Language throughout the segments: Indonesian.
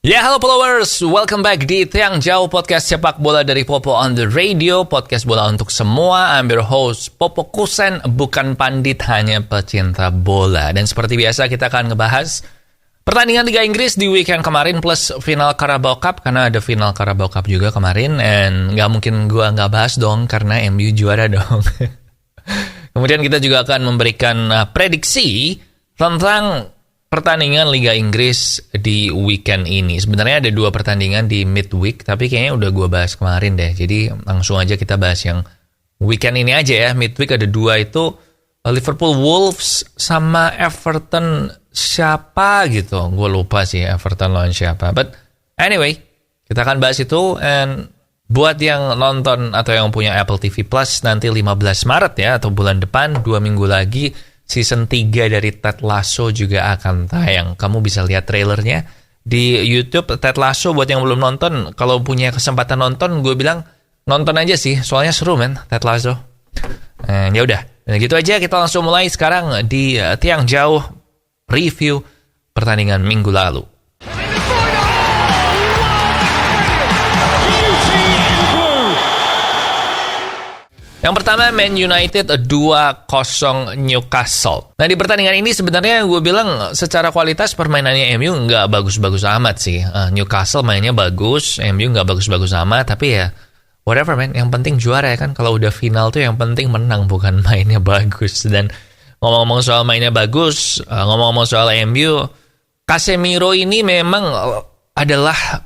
Ya, halo followers, welcome back di Tiang Jauh, podcast sepak bola dari Popo on the Radio, podcast bola untuk semua. I'm your host, Popo Kusen, bukan pandit, hanya pecinta bola. Dan seperti biasa kita akan ngebahas pertandingan Liga Inggris di weekend kemarin plus final Carabao Cup, karena ada final Carabao Cup juga kemarin. And nggak mungkin gua nggak bahas dong, karena MU juara dong. Kemudian kita juga akan memberikan prediksi tentang pertandingan Liga Inggris di weekend ini. Sebenarnya ada 2 pertandingan di midweek, tapi kayaknya udah gue bahas kemarin deh. Jadi langsung aja kita bahas yang weekend ini aja ya. Midweek ada 2 itu, Liverpool Wolves sama Everton siapa gitu. Gue lupa sih Everton lawan siapa. But anyway, kita akan bahas itu. And buat yang nonton atau yang punya Apple TV Plus, nanti 15 Maret ya, atau bulan depan, 2 minggu lagi, Season 3 dari Ted Lasso juga akan tayang. Kamu bisa lihat trailernya di YouTube. Ted Lasso buat yang belum nonton, kalau punya kesempatan nonton, gue bilang nonton aja sih. Soalnya seru men, Ted Lasso. Ya udah, gitu aja. Kita langsung mulai sekarang di Tiang Jauh review pertandingan minggu lalu. Yang pertama, Man United 2-0 Newcastle. Nah, di pertandingan ini sebenarnya gue bilang secara kualitas permainannya MU nggak bagus-bagus amat sih. Newcastle mainnya bagus, MU nggak bagus-bagus amat. Tapi ya, whatever man, yang penting juara ya kan. Kalau udah final tuh yang penting menang, bukan mainnya bagus. Dan ngomong-ngomong soal mainnya bagus, ngomong-ngomong soal MU, Casemiro ini memang adalah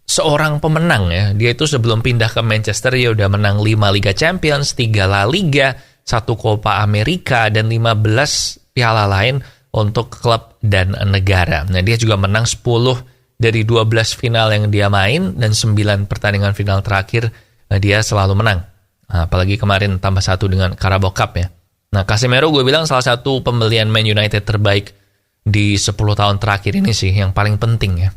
seorang pemenang ya. Dia itu sebelum pindah ke Manchester ya udah menang 5 Liga Champions, 3 La Liga, 1 Copa America, dan 15 piala lain untuk klub dan negara. Nah, dia juga menang 10 dari 12 final yang dia main, dan 9 pertandingan final terakhir dia selalu menang. Apalagi kemarin tambah 1 dengan Carabao Cup ya. Nah, Casemiro gue bilang salah satu pembelian Man United terbaik di 10 tahun terakhir ini sih, yang paling penting ya.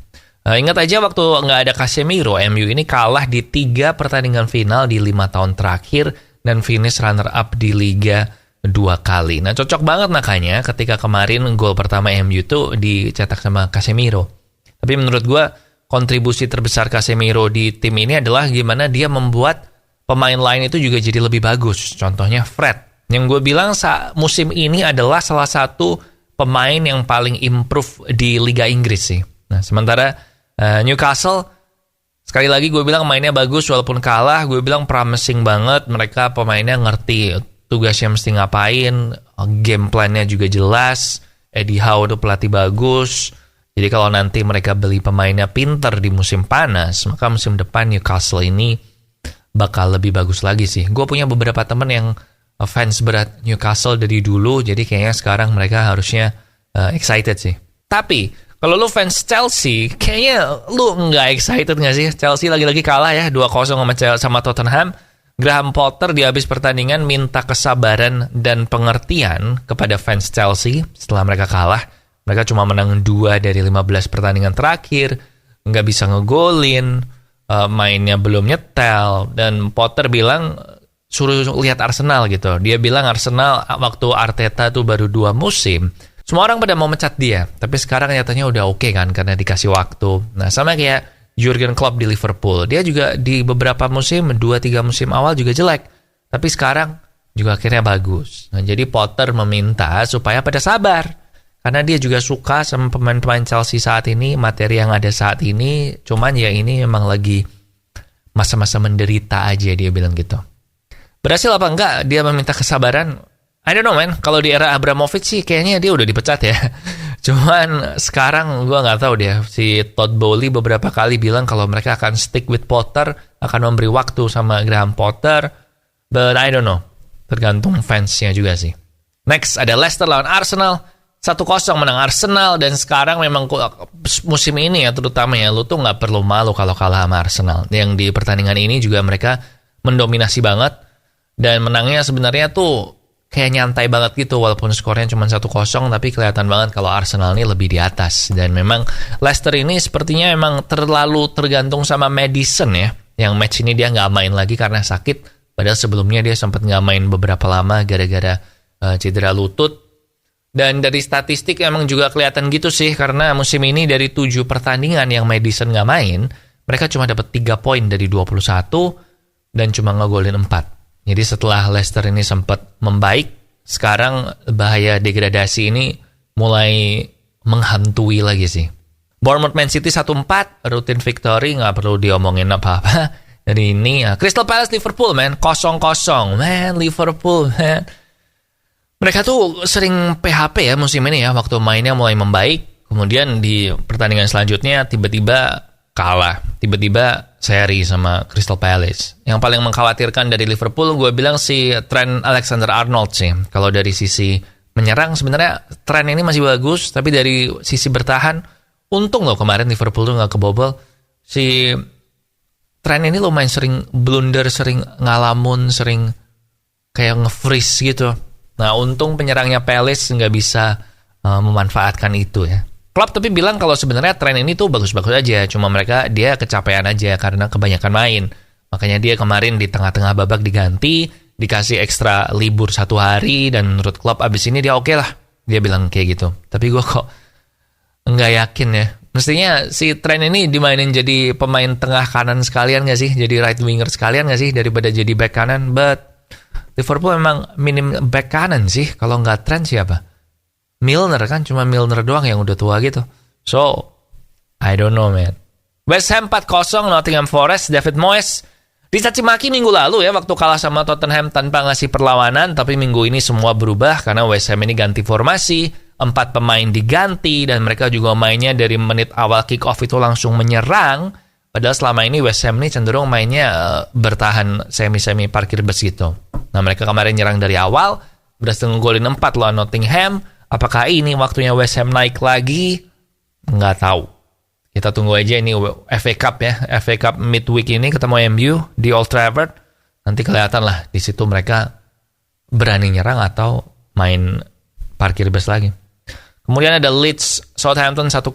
Ingat aja waktu nggak ada Casemiro, MU ini kalah di 3 pertandingan final di 5 tahun terakhir dan finish runner-up di Liga 2 kali. Nah, cocok banget makanya ketika kemarin gol pertama MU tuh dicetak sama Casemiro. Tapi menurut gue, kontribusi terbesar Casemiro di tim ini adalah gimana dia membuat pemain lain itu juga jadi lebih bagus. Contohnya Fred, yang gue bilang musim ini adalah salah satu pemain yang paling improve di Liga Inggris sih. Nah, sementara Newcastle, sekali lagi gue bilang mainnya bagus walaupun kalah. Gue bilang promising banget. Mereka pemainnya ngerti tugasnya mesti ngapain, game plan-nya juga jelas. Eddie Howe itu pelatih bagus. Jadi kalau nanti mereka beli pemainnya pinter di musim panas, maka musim depan Newcastle ini bakal lebih bagus lagi sih. Gue punya beberapa temen yang fans berat Newcastle dari dulu, jadi kayaknya sekarang mereka harusnya excited sih. Tapi kalau lu fans Chelsea, kayaknya lu nggak excited nggak sih? Chelsea lagi-lagi kalah ya, 2-0 sama Tottenham. Graham Potter di habis pertandingan minta kesabaran dan pengertian kepada fans Chelsea setelah mereka kalah. Mereka cuma menang 2 dari 15 pertandingan terakhir, nggak bisa ngegolin, mainnya belum nyetel. Dan Potter bilang, suruh lihat Arsenal gitu. Dia bilang Arsenal waktu Arteta tuh baru 2 musim. Semua orang pada mau mecat dia, tapi sekarang nyatanya udah oke kan, karena dikasih waktu. Nah, sama kayak Jurgen Klopp di Liverpool. Dia juga di beberapa musim, 2-3 musim awal juga jelek. Tapi sekarang juga akhirnya bagus. Nah, jadi Potter meminta supaya pada sabar. Karena dia juga suka sama pemain-pemain Chelsea saat ini, materi yang ada saat ini. Cuman ya ini memang lagi masa-masa menderita aja, dia bilang gitu. Berhasil apa enggak dia meminta kesabaran? I don't know man, kalau di era Abramovich sih kayaknya dia udah dipecat ya. Cuman sekarang gue gak tahu deh. Si Todd Bowley beberapa kali bilang kalau mereka akan stick with Potter, akan memberi waktu sama Graham Potter. But I don't know, tergantung fansnya juga sih. Next ada Leicester lawan Arsenal. 1-0 menang Arsenal. Dan sekarang memang musim ini ya terutama ya, lu tuh gak perlu malu kalau kalah sama Arsenal. Yang di pertandingan ini juga mereka mendominasi banget. Dan menangnya sebenarnya tuh kayak nyantai banget gitu, walaupun skornya cuma 1-0, tapi kelihatan banget kalau Arsenal ini lebih di atas. Dan memang Leicester ini sepertinya memang terlalu tergantung sama Maddison ya. Yang match ini dia nggak main lagi karena sakit, padahal sebelumnya dia sempat nggak main beberapa lama gara-gara cedera lutut. Dan dari statistik emang juga kelihatan gitu sih, karena musim ini dari 7 pertandingan yang Madison nggak main, mereka cuma dapat 3 poin dari 21 dan cuma ngegolin 4. Jadi setelah Leicester ini sempat membaik, sekarang bahaya degradasi ini mulai menghantui lagi sih. Bournemouth Man City 1-4, rutin victory, nggak perlu diomongin apa-apa. Dari ini, Crystal Palace Liverpool, man, 0-0, man, Liverpool, man. Mereka tuh sering PHP ya musim ini ya, waktu mainnya mulai membaik, kemudian di pertandingan selanjutnya tiba-tiba kalah, tiba-tiba seri sama Crystal Palace. Yang paling mengkhawatirkan dari Liverpool, gue bilang si Trent Alexander-Arnold sih. Kalau dari sisi menyerang sebenarnya Trent ini masih bagus, tapi dari sisi bertahan, untung loh kemarin Liverpool tuh nggak kebobol. Si Trent ini lumayan sering blunder, sering ngalamun, sering kayak nge-freeze gitu. Nah, untung penyerangnya Palace nggak bisa memanfaatkan itu ya. Klopp tapi bilang kalau sebenarnya Trent ini tuh bagus-bagus aja, cuma dia kecapean aja karena kebanyakan main. Makanya dia kemarin di tengah-tengah babak diganti, dikasih ekstra libur 1 hari, dan menurut Klopp abis ini dia oke lah. Dia bilang kayak gitu. Tapi gue kok nggak yakin ya. Mestinya si Trent ini dimainin jadi pemain tengah kanan sekalian nggak sih? Jadi right winger sekalian nggak sih? Daripada jadi back kanan. But Liverpool memang minim back kanan sih. Kalau nggak Trent siapa? Milner kan, cuma Milner doang yang udah tua gitu. So, I don't know man. West Ham 4-0 Nottingham Forest, David Moyes dicaci maki minggu lalu ya waktu kalah sama Tottenham tanpa ngasih perlawanan, tapi minggu ini semua berubah karena West Ham ini ganti formasi, 4 pemain diganti, dan mereka juga mainnya dari menit awal kick off itu langsung menyerang. Padahal selama ini West Ham ini cenderung mainnya bertahan semi-semi parkir bus gitu. Nah, mereka kemarin nyerang dari awal, berhasil ngegolin 4 lawan Nottingham. Apakah ini waktunya West Ham naik lagi? Nggak tahu. Kita tunggu aja ini FA Cup ya. FA Cup midweek ini ketemu MU di Old Trafford. Nanti kelihatan lah di situ mereka berani nyerang atau main parkir bus lagi. Kemudian ada Leeds Southampton 1-0,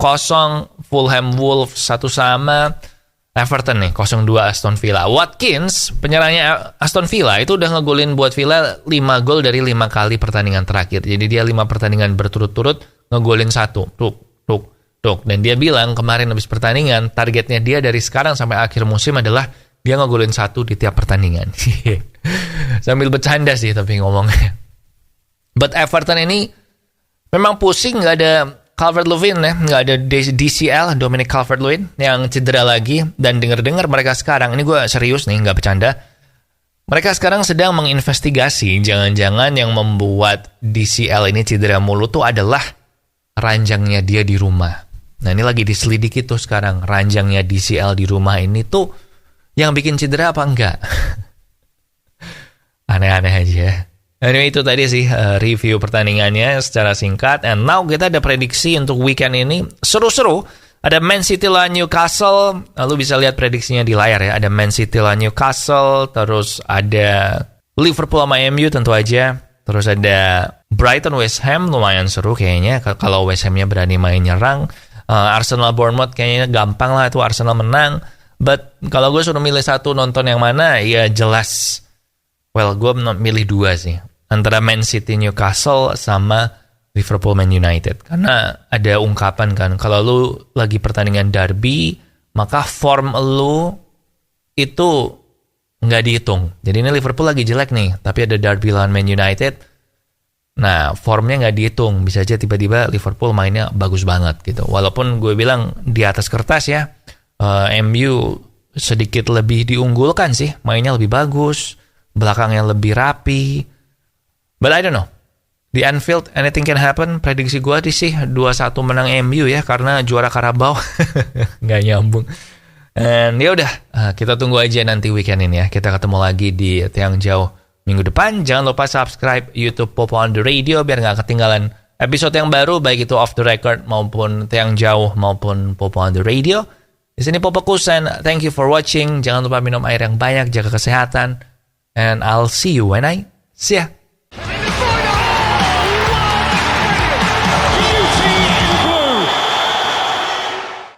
Fulham Wolves 1-1. Everton nih 0-2 Aston Villa. Watkins, penyerangnya Aston Villa itu udah ngegolin buat Villa 5 gol dari 5 kali pertandingan terakhir. Jadi dia 5 pertandingan berturut-turut ngegolin 1. Tuk. Dan dia bilang kemarin habis pertandingan, targetnya dia dari sekarang sampai akhir musim adalah dia ngegolin 1 di tiap pertandingan. Sambil bercanda sih tapi ngomongnya. But Everton ini memang pusing, nggak ada Calvert-Lewin ya, nggak ada DCL, Dominic Calvert-Lewin yang cedera lagi, dan dengar-dengar mereka sekarang, ini gue serius nih, nggak bercanda, mereka sekarang sedang menginvestigasi jangan-jangan yang membuat DCL ini cedera mulu tuh adalah ranjangnya dia di rumah. Nah, ini lagi diselidiki tuh sekarang, ranjangnya DCL di rumah ini tuh yang bikin cedera apa enggak? Aneh-aneh aja. Anyway, itu tadi sih review pertandingannya secara singkat. And now kita ada prediksi untuk weekend ini. Seru-seru. Ada Man City lawan Newcastle. Lalu bisa lihat prediksinya di layar ya. Ada Man City lawan Newcastle. Terus ada Liverpool sama MU tentu aja. Terus ada Brighton West Ham. Lumayan seru kayaknya. Kalau West Ham-nya berani main nyerang. Arsenal Bournemouth kayaknya gampang lah itu Arsenal menang. But kalau gue suruh milih satu nonton yang mana, ya jelas. Well, gue milih 2 sih. Antara Man City Newcastle sama Liverpool Man United. Karena ada ungkapan kan, kalau lu lagi pertandingan derby, maka form lu itu nggak dihitung. Jadi ini Liverpool lagi jelek nih, tapi ada derby lawan Man United. Nah, formnya nggak dihitung. Bisa aja tiba-tiba Liverpool mainnya bagus banget gitu. Walaupun gue bilang di atas kertas ya, MU sedikit lebih diunggulkan sih. Mainnya lebih bagus, belakangnya lebih rapi. But I don't know. Di Anfield, anything can happen. Prediksi gue sih 2-1 menang MU ya, karena juara Carabao. Nggak nyambung. And ya udah, kita tunggu aja nanti weekend ini ya. Kita ketemu lagi di Tiang Jauh minggu depan. Jangan lupa subscribe YouTube Popo on the Radio biar nggak ketinggalan episode yang baru, baik itu Off the Record maupun Tiang Jauh maupun Popo on the Radio. Di sini Popo Kusen. Thank you for watching. Jangan lupa minum air yang banyak, jaga kesehatan. And I'll see you when I see ya.